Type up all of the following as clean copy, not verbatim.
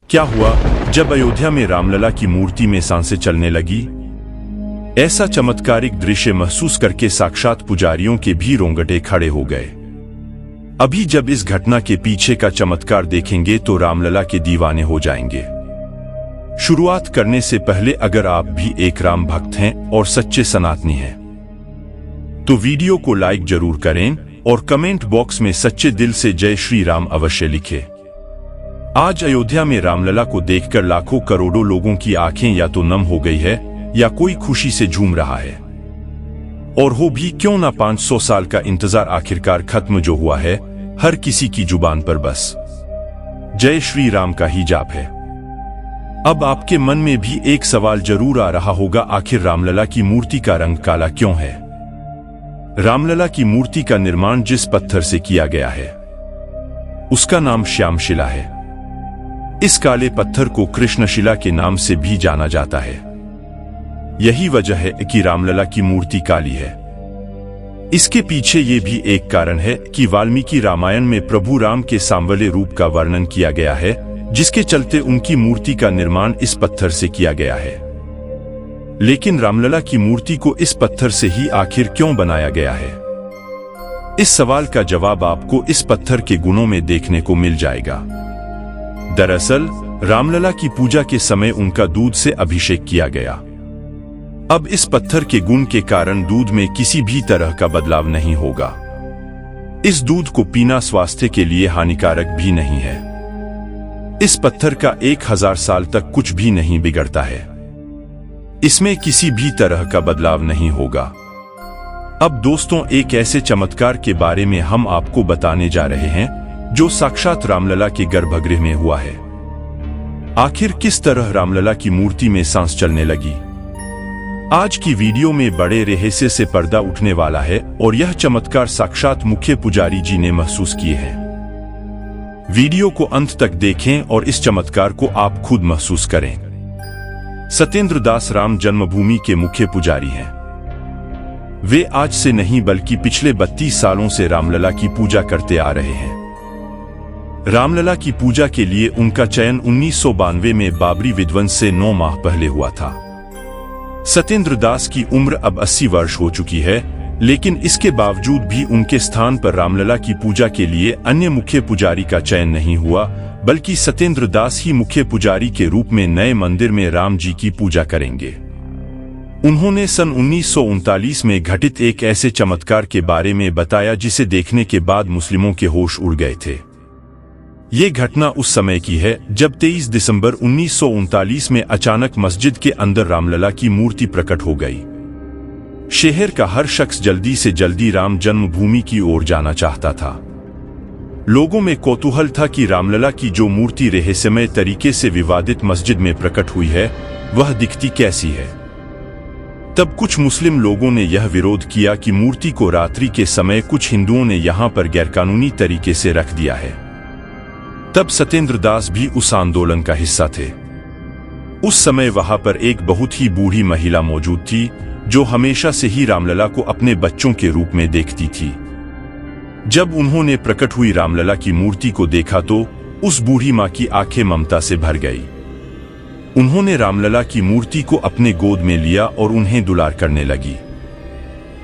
क्या हुआ जब अयोध्या में रामलला की मूर्ति में सांसें चलने लगी? ऐसा चमत्कारिक दृश्य महसूस करके साक्षात पुजारियों के भी रोंगटे खड़े हो गए। अभी जब इस घटना के पीछे का चमत्कार देखेंगे तो रामलला के दीवाने हो जाएंगे। शुरुआत करने से पहले अगर आप भी एक राम भक्त हैं और सच्चे सनातनी हैं, तो वीडियो को लाइक जरूर करें और कमेंट बॉक्स में सच्चे दिल से जय श्री राम अवश्य लिखें। आज अयोध्या में रामलला को देखकर लाखों करोड़ों लोगों की आंखें या तो नम हो गई है या कोई खुशी से झूम रहा है। और हो भी क्यों ना 500 साल का इंतजार आखिरकार खत्म जो हुआ है, हर किसी की जुबान पर बस जय श्री राम का ही जाप है। अब आपके मन में भी एक सवाल जरूर आ रहा होगा, आखिर रामलला की मूर्ति का रंग काला क्यों है? रामलला की मूर्ति का निर्माण जिस पत्थर से किया गया है उसका नाम श्यामशिला है। इस काले पत्थर को कृष्णशिला के नाम से भी जाना जाता है। यही वजह है कि रामलला की मूर्ति काली है। इसके पीछे ये भी एक कारण है कि वाल्मीकि रामायण में प्रभु राम के सांवले रूप का वर्णन किया गया है, जिसके चलते उनकी मूर्ति का निर्माण इस पत्थर से किया गया है। लेकिन रामलला की मूर्ति को इस पत्थर से ही आखिर क्यों बनाया गया है? इस सवाल का जवाब आपको इस पत्थर के गुणों में देखने को मिल जाएगा। दरअसल रामलला की पूजा के समय उनका दूध से अभिषेक किया गया। अब इस पत्थर के गुण के कारण दूध में किसी भी तरह का बदलाव नहीं होगा। इस दूध को पीना स्वास्थ्य के लिए हानिकारक भी नहीं है। इस पत्थर का 1000 साल तक कुछ भी नहीं बिगड़ता है। इसमें किसी भी तरह का बदलाव नहीं होगा। अब दोस्तों, एक ऐसे चमत्कार के बारे में हम आपको बताने जा रहे हैं जो साक्षात रामलला के गर्भगृह में हुआ है। आखिर किस तरह रामलला की मूर्ति में सांस चलने लगी? आज की वीडियो में बड़े रहस्य से पर्दा उठने वाला है और यह चमत्कार साक्षात मुख्य पुजारी जी ने महसूस किए हैं। वीडियो को अंत तक देखें और इस चमत्कार को आप खुद महसूस करें। सत्येंद्र दास राम जन्मभूमि के मुख्य पुजारी हैं। वे आज से नहीं बल्कि पिछले 32 सालों से रामलला की पूजा करते आ रहे हैं। रामलला की पूजा के लिए उनका चयन 1992 में बाबरी विध्वंस से 9 माह पहले हुआ था। सत्येंद्र दास की उम्र अब 80 वर्ष हो चुकी है, लेकिन इसके बावजूद भी उनके स्थान पर रामलला की पूजा के लिए अन्य मुख्य पुजारी का चयन नहीं हुआ, बल्कि सत्येंद्र दास ही मुख्य पुजारी के रूप में नए मंदिर में राम जी की पूजा करेंगे। उन्होंने सन 1939 में घटित एक ऐसे चमत्कार के बारे में बताया जिसे देखने के बाद मुस्लिमों के होश उड़ गए थे। ये घटना उस समय की है जब 23 दिसंबर 1939 में अचानक मस्जिद के अंदर रामलला की मूर्ति प्रकट हो गई। शहर का हर शख्स जल्दी से जल्दी राम जन्मभूमि की ओर जाना चाहता था। लोगों में कौतूहल था कि रामलला की जो मूर्ति रहस्यमय तरीके से विवादित मस्जिद में प्रकट हुई है, वह दिखती कैसी है। तब कुछ मुस्लिम लोगों ने यह विरोध किया कि मूर्ति को रात्रि के समय कुछ हिंदुओं ने यहां पर गैरकानूनी तरीके से रख दिया है। तब सत्येंद्र दास भी उस आंदोलन का हिस्सा थे। उस समय वहां पर एक बहुत ही बूढ़ी महिला मौजूद थी जो हमेशा से ही रामलला को अपने बच्चों के रूप में देखती थी। जब उन्होंने प्रकट हुई रामलला की मूर्ति को देखा तो उस बूढ़ी मां की आंखें ममता से भर गई। उन्होंने रामलला की मूर्ति को अपने गोद में लिया और उन्हें दुलार करने लगी।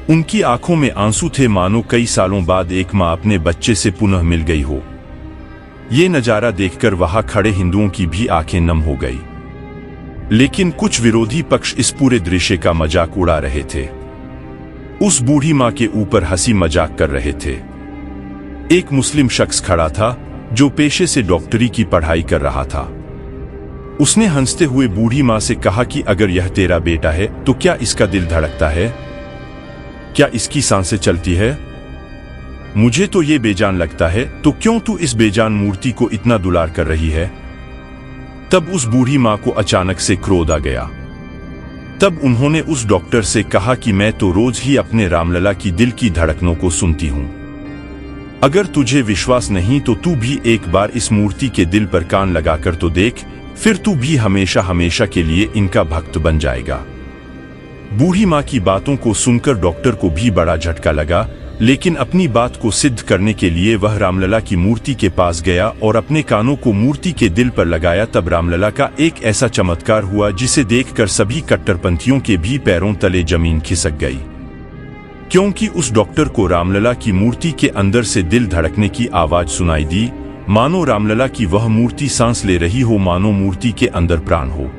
उनकी आंखों में आंसू थे, मानो कई सालों बाद एक मां अपने बच्चे से पुनः मिल गई हो। ये नजारा देखकर वहां खड़े हिंदुओं की भी आंखें नम हो गई। लेकिन कुछ विरोधी पक्ष इस पूरे दृश्य का मजाक उड़ा रहे थे। उस बूढ़ी मां के ऊपर हंसी मजाक कर रहे थे। एक मुस्लिम शख्स खड़ा था जो पेशे से डॉक्टरी की पढ़ाई कर रहा था। उसने हंसते हुए बूढ़ी मां से कहा कि अगर यह तेरा बेटा है तो क्या इसका दिल धड़कता है? क्या इसकी सांसें चलती है? मुझे तो ये बेजान लगता है, तो क्यों तू इस बेजान मूर्ति को इतना दुलार कर रही है? तब उस बूढ़ी मां को अचानक से क्रोध आ गया। तब उन्होंने उस डॉक्टर से कहा कि मैं तो रोज ही अपने रामलला की दिल की धड़कनों को सुनती हूं। अगर तुझे विश्वास नहीं तो तू भी एक बार इस मूर्ति के दिल पर कान लगाकर तो देख, फिर तू भी हमेशा हमेशा के लिए इनका भक्त बन जाएगा। बूढ़ी मां की बातों को सुनकर डॉक्टर को भी बड़ा झटका लगा, लेकिन अपनी बात को सिद्ध करने के लिए वह रामलला की मूर्ति के पास गया और अपने कानों को मूर्ति के दिल पर लगाया। तब रामलला का एक ऐसा चमत्कार हुआ जिसे देखकर सभी कट्टरपंथियों के भी पैरों तले जमीन खिसक गई, क्योंकि उस डॉक्टर को रामलला की मूर्ति के अंदर से दिल धड़कने की आवाज सुनाई दी, मानो रामलला की वह मूर्ति सांस ले रही हो, मानो मूर्ति के अंदर प्राण हो।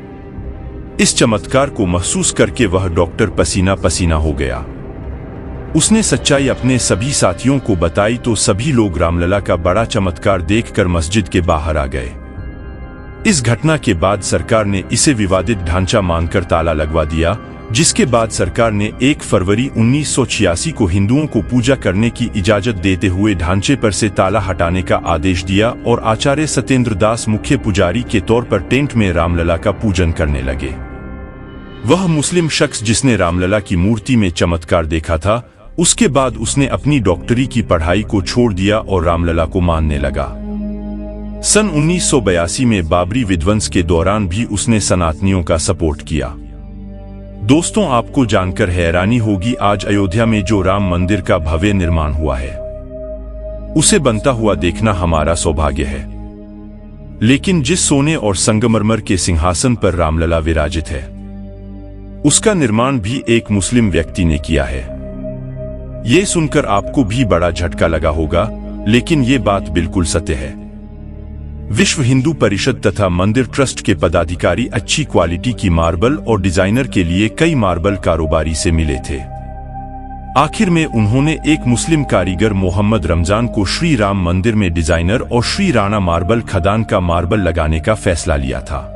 इस चमत्कार को महसूस करके वह डॉक्टर पसीना पसीना हो गया। उसने सच्चाई अपने सभी साथियों को बताई तो सभी लोग रामलला का बड़ा चमत्कार देखकर मस्जिद के बाहर आ गए। इस घटना के बाद सरकार ने इसे विवादित ढांचा मानकर ताला लगवा दिया, जिसके बाद सरकार ने 1 फरवरी 1986 को हिंदुओं को पूजा करने की इजाजत देते हुए ढांचे पर से ताला हटाने का आदेश दिया और आचार्य सत्येंद्र दास मुख्य पुजारी के तौर पर टेंट में रामलला का पूजन करने लगे। वह मुस्लिम शख्स जिसने रामलला की मूर्ति में चमत्कार देखा था, उसके बाद उसने अपनी डॉक्टरी की पढ़ाई को छोड़ दिया और रामलला को मानने लगा। सन 1982 में बाबरी विध्वंस के दौरान भी उसने सनातनियों का सपोर्ट किया। दोस्तों, आपको जानकर हैरानी होगी, आज अयोध्या में जो राम मंदिर का भव्य निर्माण हुआ है, उसे बनता हुआ देखना हमारा सौभाग्य है। लेकिन जिस सोने और संगमरमर के सिंहासन पर रामलला विराजित है, उसका निर्माण भी एक मुस्लिम व्यक्ति ने किया है। ये सुनकर आपको भी बड़ा झटका लगा होगा, लेकिन ये बात बिल्कुल सत्य है। विश्व हिंदू परिषद तथा मंदिर ट्रस्ट के पदाधिकारी अच्छी क्वालिटी की मार्बल और डिजाइनर के लिए कई मार्बल कारोबारी से मिले थे। आखिर में उन्होंने एक मुस्लिम कारीगर मोहम्मद रमजान को श्री राम मंदिर में डिजाइनर और श्री राणा मार्बल खदान का मार्बल लगाने का फैसला लिया था।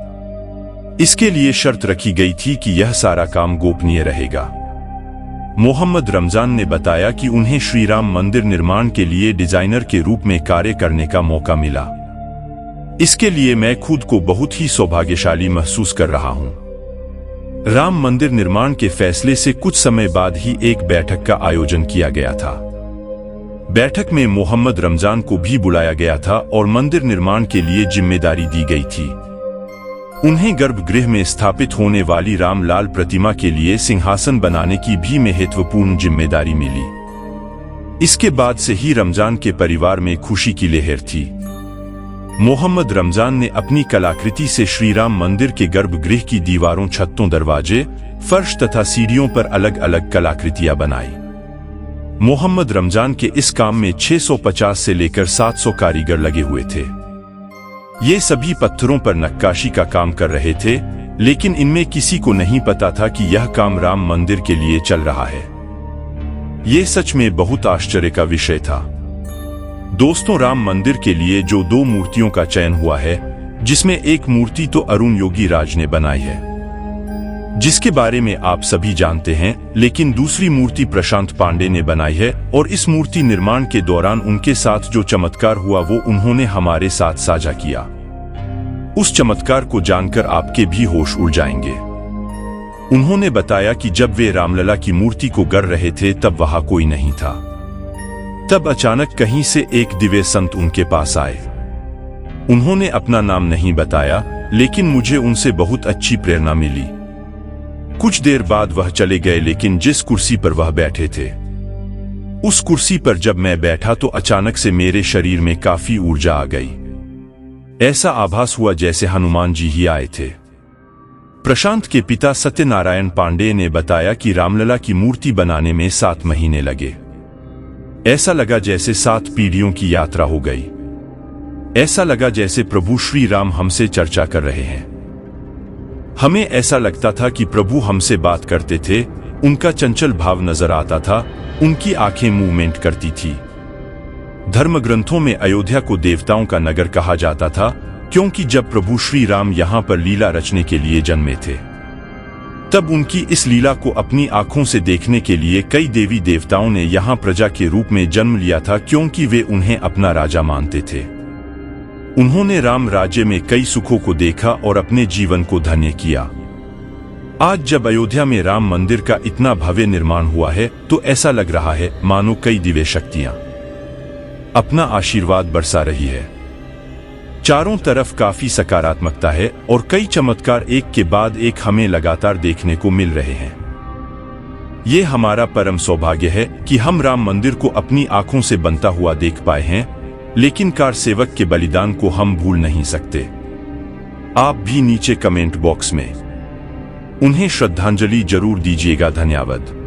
इसके लिए शर्त रखी गई थी कि यह सारा काम गोपनीय रहेगा। मोहम्मद रमजान ने बताया कि उन्हें श्री राम मंदिर निर्माण के लिए डिजाइनर के रूप में कार्य करने का मौका मिला। इसके लिए मैं खुद को बहुत ही सौभाग्यशाली महसूस कर रहा हूं। राम मंदिर निर्माण के फैसले से कुछ समय बाद ही एक बैठक का आयोजन किया गया था। बैठक में मोहम्मद रमजान को भी बुलाया गया था और मंदिर निर्माण के लिए जिम्मेदारी दी गई थी। उन्हें गर्भगृह में स्थापित होने वाली रामलाल प्रतिमा के लिए सिंहासन बनाने की भी महत्वपूर्ण जिम्मेदारी मिली। इसके बाद से ही रमजान के परिवार में खुशी की लहर थी। मोहम्मद रमजान ने अपनी कलाकृति से श्री राम मंदिर के गर्भगृह की दीवारों, छतों, दरवाजे, फर्श तथा सीढ़ियों पर अलग अलग कलाकृतियां बनाई। मोहम्मद रमजान के इस काम में 650 से लेकर 700 कारीगर लगे हुए थे। ये सभी पत्थरों पर नक्काशी का काम कर रहे थे, लेकिन इनमें किसी को नहीं पता था कि यह काम राम मंदिर के लिए चल रहा है। ये सच में बहुत आश्चर्य का विषय था। दोस्तों, राम मंदिर के लिए जो 2 मूर्तियों का चयन हुआ है, जिसमें एक मूर्ति तो अरुण योगी राज ने बनाई है, जिसके बारे में आप सभी जानते हैं, लेकिन दूसरी मूर्ति प्रशांत पांडे ने बनाई है और इस मूर्ति निर्माण के दौरान उनके साथ जो चमत्कार हुआ वो उन्होंने हमारे साथ साझा किया। उस चमत्कार को जानकर आपके भी होश उड़ जाएंगे। उन्होंने बताया कि जब वे रामलला की मूर्ति को गर रहे थे तब वहां कोई नहीं था। तब अचानक कहीं से एक दिव्य संत उनके पास आए। उन्होंने अपना नाम नहीं बताया, लेकिन मुझे उनसे बहुत अच्छी प्रेरणा मिली। कुछ देर बाद वह चले गए, लेकिन जिस कुर्सी पर वह बैठे थे, उस कुर्सी पर जब मैं बैठा तो अचानक से मेरे शरीर में काफी ऊर्जा आ गई। ऐसा आभास हुआ जैसे हनुमान जी ही आए थे। प्रशांत के पिता सत्यनारायण पांडे ने बताया कि रामलला की मूर्ति बनाने में 7 महीने लगे। ऐसा लगा जैसे 7 पीढ़ियों की यात्रा हो गई। ऐसा लगा जैसे प्रभु श्री राम हमसे चर्चा कर रहे हैं। हमें ऐसा लगता था कि प्रभु हमसे बात करते थे। उनका चंचल भाव नजर आता था, उनकी आंखें मूवमेंट करती थी। धर्म ग्रंथों में अयोध्या को देवताओं का नगर कहा जाता था, क्योंकि जब प्रभु श्री राम यहाँ पर लीला रचने के लिए जन्मे थे, तब उनकी इस लीला को अपनी आंखों से देखने के लिए कई देवी देवताओं ने यहाँ प्रजा के रूप में जन्म लिया था, क्योंकि वे उन्हें अपना राजा मानते थे। उन्होंने राम राज्य में कई सुखों को देखा और अपने जीवन को धन्य किया। आज जब अयोध्या में राम मंदिर का इतना भव्य निर्माण हुआ है, तो ऐसा लग रहा है मानो कई दिव्य शक्तियां अपना आशीर्वाद बरसा रही है। चारों तरफ काफी सकारात्मकता है और कई चमत्कार एक के बाद एक हमें लगातार देखने को मिल रहे हैं। ये हमारा परम सौभाग्य है कि हम राम मंदिर को अपनी आंखों से बनता हुआ देख पाए हैं, लेकिन कार सेवक के बलिदान को हम भूल नहीं सकते। आप भी नीचे कमेंट बॉक्स में उन्हें श्रद्धांजलि जरूर दीजिएगा। धन्यवाद।